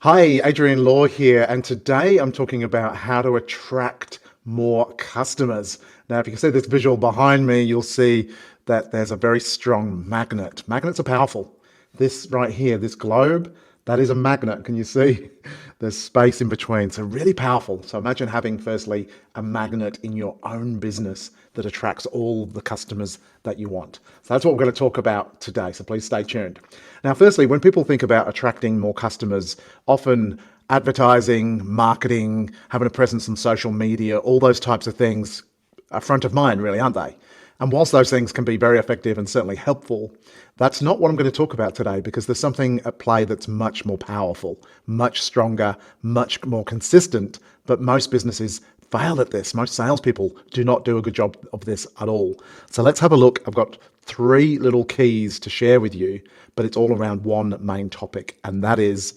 Hi, Adrian Law here, and today I'm talking about how to attract more customers. Now, if you can see this visual behind me, you'll see that there's a very strong magnet. Magnets are powerful. This right here, this globe, that is a magnet. Can you see? There's space in between, so really powerful. So imagine having, firstly, a magnet in your own business that attracts all the customers that you want. So that's what we're going to talk about today, so please stay tuned. Now, firstly, when people think about attracting more customers, often advertising, marketing, having a presence on social media, all those types of things are front of mind, really, aren't they? And whilst those things can be very effective and certainly helpful, that's not what I'm going to talk about today, because there's something at play that's much more powerful, much stronger, much more consistent. But most businesses fail at this. Most salespeople do not do a good job of this at all. So let's have a look. I've got three little keys to share with you, but it's all around one main topic, and that is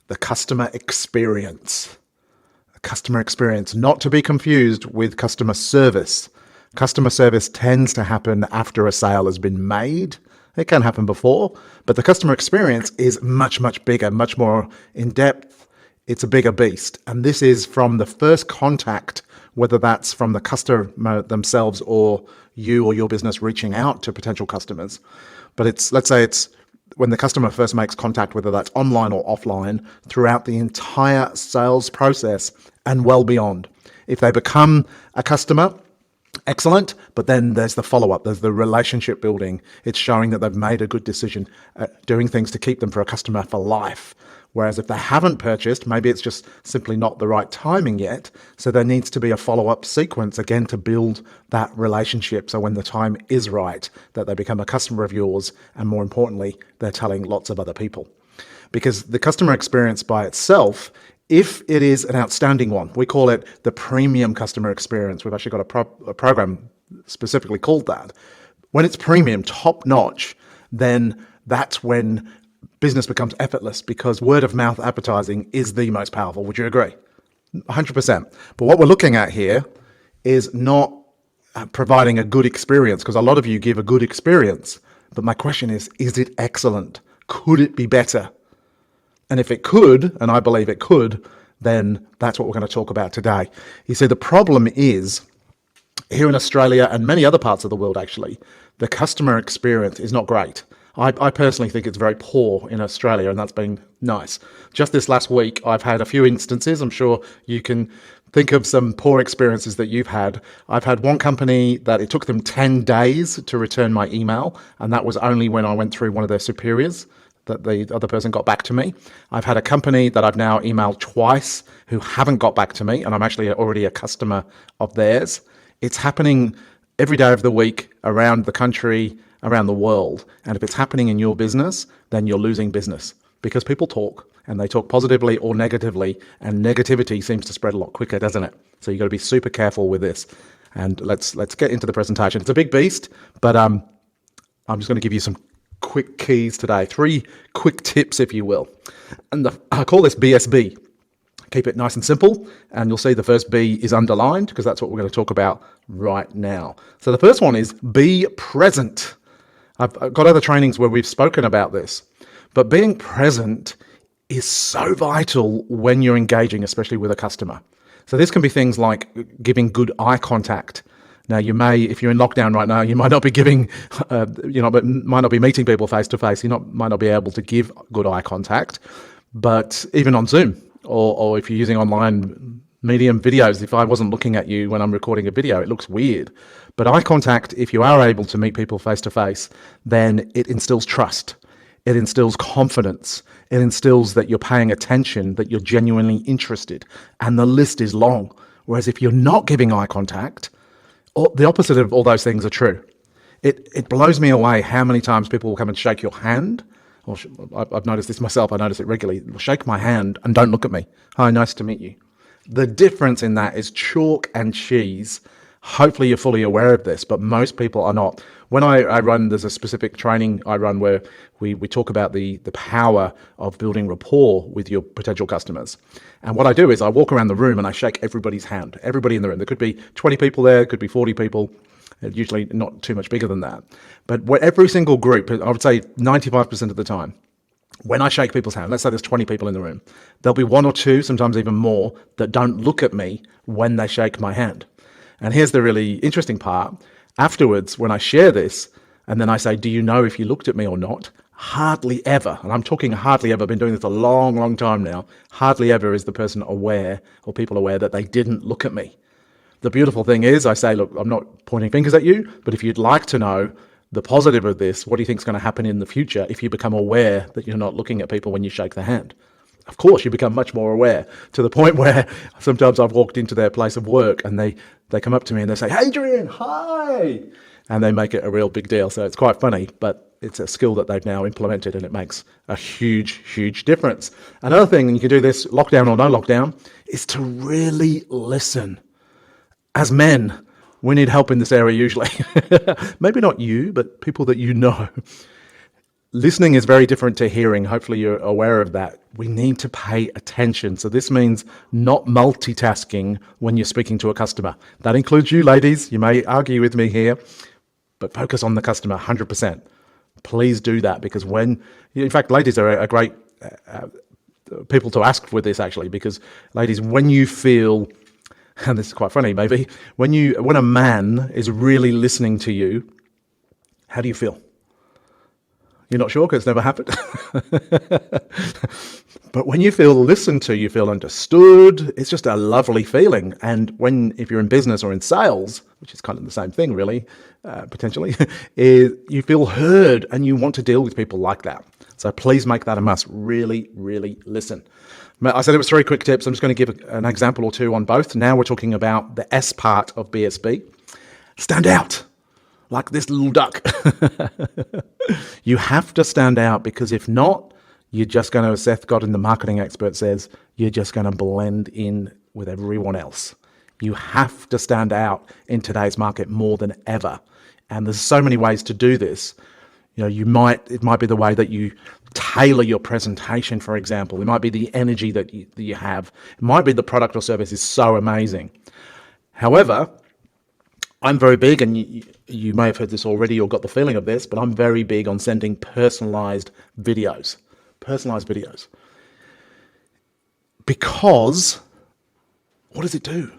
the customer experience. Customer experience, not to be confused with customer service. Customer service tends to happen after a sale has been made. It can happen before, but the customer experience is much, much bigger, much more in depth. It's a bigger beast. And this is from the first contact, whether that's from the customer themselves or you or your business reaching out to potential customers. But let's say it's when the customer first makes contact, whether that's online or offline, throughout the entire sales process and well beyond. If they become a customer, excellent, but then there's the follow-up, there's the relationship building. It's showing that they've made a good decision, doing things to keep them for a customer for life. Whereas if they haven't purchased, maybe it's just simply not the right timing yet. So there needs to be a follow-up sequence again to build that relationship. So when the time is right, that they become a customer of yours, and more importantly, they're telling lots of other people. Because the customer experience by itself, if it is an outstanding one, we call it the premium customer experience. We've actually got a program specifically called that. When it's premium, top notch, then that's when business becomes effortless, because word of mouth advertising is the most powerful. Would you agree? 100%. But what we're looking at here is not providing a good experience, because a lot of you give a good experience. But my question is it excellent? Could it be better? And if it could, and I believe it could, then that's what we're going to talk about today. You see, the problem is, here in Australia and many other parts of the world, actually, the customer experience is not great. I personally think it's very poor in Australia, and that's been nice. Just this last week, I've had a few instances. I'm sure you can think of some poor experiences that you've had. I've had one company that it took them 10 days to return my email, and that was only when I went through one of their superiors that the other person got back to me. I've had a company that I've now emailed twice who haven't got back to me, and I'm actually already a customer of theirs. It's happening every day of the week, around the country, around the world. And if it's happening in your business, then you're losing business, because people talk, and they talk positively or negatively, and negativity seems to spread a lot quicker, doesn't it? So you've got to be super careful with this. And let's get into the presentation. It's a big beast, but I'm just going to give you some quick keys today, 3 quick tips, if you will. And I call this BSB. Keep it nice and simple, and you'll see the first B is underlined, because that's what we're going to talk about right now. So the first one is be present. I've got other trainings where we've spoken about this, but being present is so vital when you're engaging, especially with a customer. So this can be things like giving good eye contact. Now, you may, if you're in lockdown right now, you might not be giving, but might not be meeting people face to face. Might not be able to give good eye contact, but even on Zoom, or if you're using online medium videos, if I wasn't looking at you when I'm recording a video, it looks weird. But eye contact, if you are able to meet people face to face, then it instills trust. It instills confidence. It instills that you're paying attention, that you're genuinely interested. And the list is long. Whereas if you're not giving eye contact, the opposite of all those things are true. It blows me away how many times people will come and shake your hand. Or I've noticed this myself. I notice it regularly. They'll shake my hand and don't look at me. Hi, nice to meet you. The difference in that is chalk and cheese. Hopefully you're fully aware of this, but most people are not. When I run, there's a specific training I run where we talk about the power of building rapport with your potential customers. And what I do is I walk around the room and I shake everybody's hand, everybody in the room. There could be 20 people there, could be 40 people, usually not too much bigger than that. But every single group, I would say 95% of the time, When I shake people's hand, let's say there's 20 people in the room, there'll be one or two, sometimes even more, that don't look at me when they shake my hand. And here's the really interesting part. Afterwards, when I share this, and then I say, do you know if you looked at me or not? Hardly ever, and I'm talking hardly ever, I've been doing this a long, long time now, hardly ever is the person aware or people aware that they didn't look at me. The beautiful thing is I say, look, I'm not pointing fingers at you, but if you'd like to know the positive of this, what do you think is going to happen in the future if you become aware that you're not looking at people when you shake their hand? Of course, you become much more aware, to the point where sometimes I've walked into their place of work and they come up to me and they say, Adrian, hi! And they make it a real big deal. So it's quite funny, but it's a skill that they've now implemented and it makes a huge, huge difference. Another thing, and you can do this lockdown or no lockdown, is to really listen. As men, we need help in this area usually. Maybe not you, but people that you know. Listening is very different to hearing. Hopefully you're aware of that. We need to pay attention. So this means not multitasking when you're speaking to a customer. That includes you, ladies. You may argue with me here, but focus on the customer 100%. Please do that, because in fact, ladies are a great people to ask with this actually, because ladies, when you feel, and this is quite funny maybe, when a man is really listening to you, how do you feel? You're not sure because it's never happened. But when you feel listened to, you feel understood. It's just a lovely feeling. And if you're in business or in sales, which is kind of the same thing really, potentially, is you feel heard and you want to deal with people like that. So please make that a must. Really, really listen. I said it was 3 quick tips. I'm just going to give an example or two on both. Now we're talking about the S part of BSB. Stand out. Like this little duck. You have to stand out, because if not, you're just going to, as Seth Godin, the marketing expert, says, you're just going to blend in with everyone else. You have to stand out in today's market more than ever. And there's so many ways to do this. It might be the way that you tailor your presentation, for example. It might be the energy that you have. It might be the product or service is so amazing. However, I'm very big, and you may have heard this already or got the feeling of this, but I'm very big on sending personalized videos. Personalized videos. Because what does it do?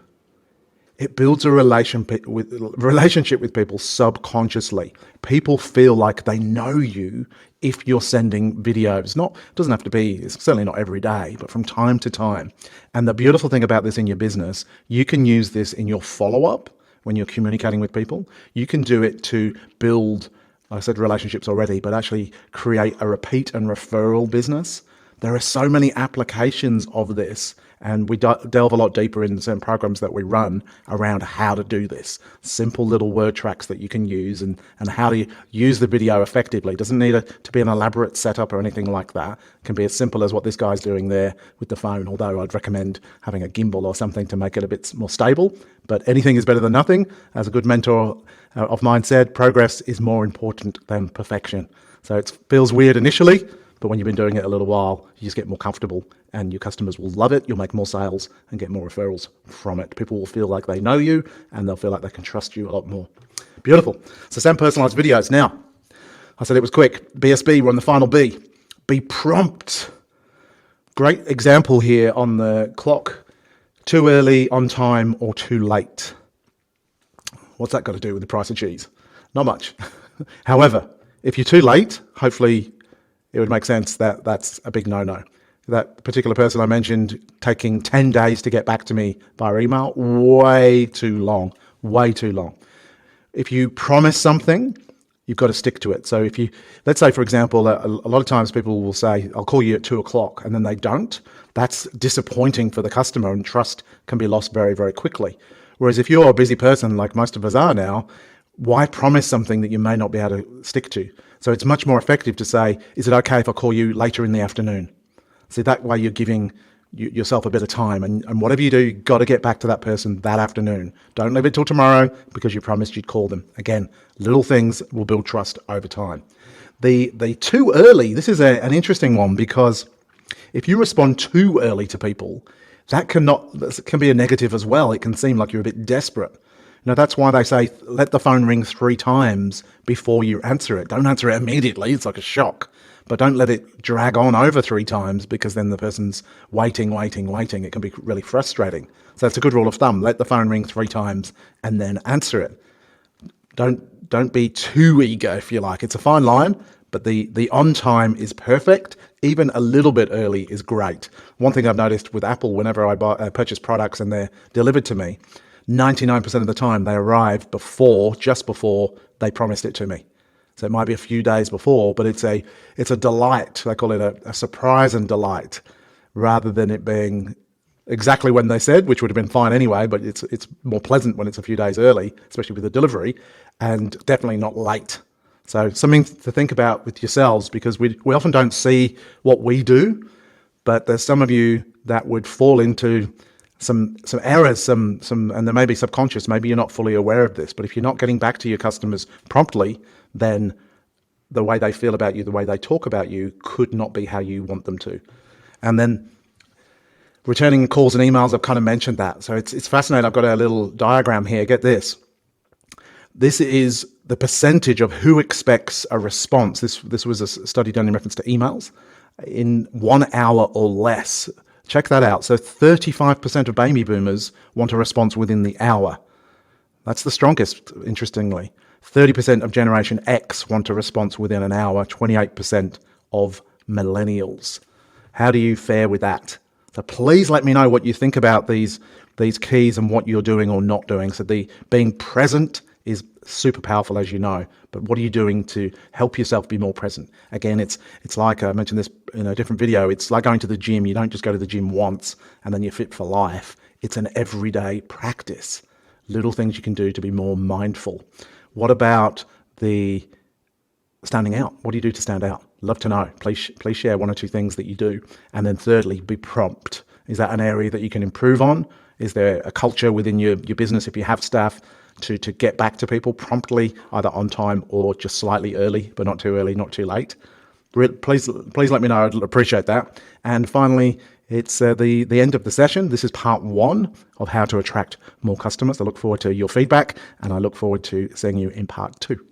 It builds a relationship with people subconsciously. People feel like they know you if you're sending videos. It doesn't have to be, it's certainly not every day, but from time to time. And the beautiful thing about this in your business, you can use this in your follow-up when you're communicating with people. You can do it to build, I said relationships already, but actually create a repeat and referral business. There are so many applications of this, and we delve a lot deeper in certain programs that we run around how to do this. Simple little word tracks that you can use, and how to use the video effectively. It doesn't need to be an elaborate setup or anything like that. It can be as simple as what this guy's doing there with the phone, although I'd recommend having a gimbal or something to make it a bit more stable. But anything is better than nothing. As a good mentor of mine said, progress is more important than perfection. So it feels weird initially, but when you've been doing it a little while, you just get more comfortable and your customers will love it. You'll make more sales and get more referrals from it. People will feel like they know you and they'll feel like they can trust you a lot more. Beautiful. So send personalized videos. Now, I said it was quick. BSB, we're on the final B. Be prompt. Great example here on the clock. Too early, on time, or too late. What's that got to do with the price of cheese? Not much. However, if you're too late, hopefully it would make sense that that's a big no-no. That particular person I mentioned taking 10 days to get back to me via email, way too long, way too long. If you promise something, you've got to stick to it. So let's say, for example, a lot of times people will say, I'll call you at 2:00, and then they don't. That's disappointing for the customer, and trust can be lost very, very quickly. Whereas if you're a busy person, like most of us are now, why promise something that you may not be able to stick to? So it's much more effective to say, is it okay if I call you later in the afternoon? See, that way you're giving yourself a bit of time, and whatever you do, you've got to get back to that person that afternoon. Don't leave it till tomorrow because you promised you'd call them. Again, little things will build trust over time. The too early, this is an interesting one, because if you respond too early to people, that can be a negative as well. It can seem like you're a bit desperate. That's why they say, let the phone ring 3 times before you answer it. Don't answer it immediately. It's like a shock. but don't let it drag on over 3 times, because then the person's waiting. It can be really frustrating. So it's a good rule of thumb. Let the phone ring 3 times and then answer it. Don't be too eager, if you like. It's a fine line, but the on time is perfect. Even a little bit early is great. One thing I've noticed with Apple, whenever I purchase products and they're delivered to me, 99% of the time they arrive just before they promised it to me. So it might be a few days before, but it's a delight. They call it a surprise and delight, rather than it being exactly when they said, which would have been fine anyway, but it's more pleasant when it's a few days early, especially with the delivery, and definitely not late. So something to think about with yourselves, because we often don't see what we do, but there's some of you that would fall into some errors, and they may be subconscious. Maybe you're not fully aware of this, but if you're not getting back to your customers promptly, then the way they feel about you, the way they talk about you, could not be how you want them to. And then returning calls and emails, I've kind of mentioned that. So it's fascinating. I've got a little diagram here. Get this. This is the percentage of who expects a response. This was a study done in reference to emails in 1 hour or less. Check that out. So 35% of baby boomers want a response within the hour. That's the strongest, interestingly. 30% of Generation X want a response within an hour. 28% of millennials. How do you fare with that? So please let me know what you think about these keys and what you're doing or not doing. So the being present is super powerful, as you know, but what are you doing to help yourself be more present? Again, it's like I mentioned this in a different video. It's like going to the gym. You don't just go to the gym once and then you're fit for life. It's an everyday practice. Little things you can do to be more mindful. What about the standing out? What do you do to stand out? Love to know. Please share 1 or 2 things that you do. And then thirdly, be prompt. Is that an area that you can improve on? Is there a culture within your business, if you have staff, to get back to people promptly, either on time or just slightly early, but not too early, not too late? Please let me know. I'd appreciate that. And finally, it's the end of the session. This is part 1 of how to attract more customers. I look forward to your feedback, and I look forward to seeing you in part 2.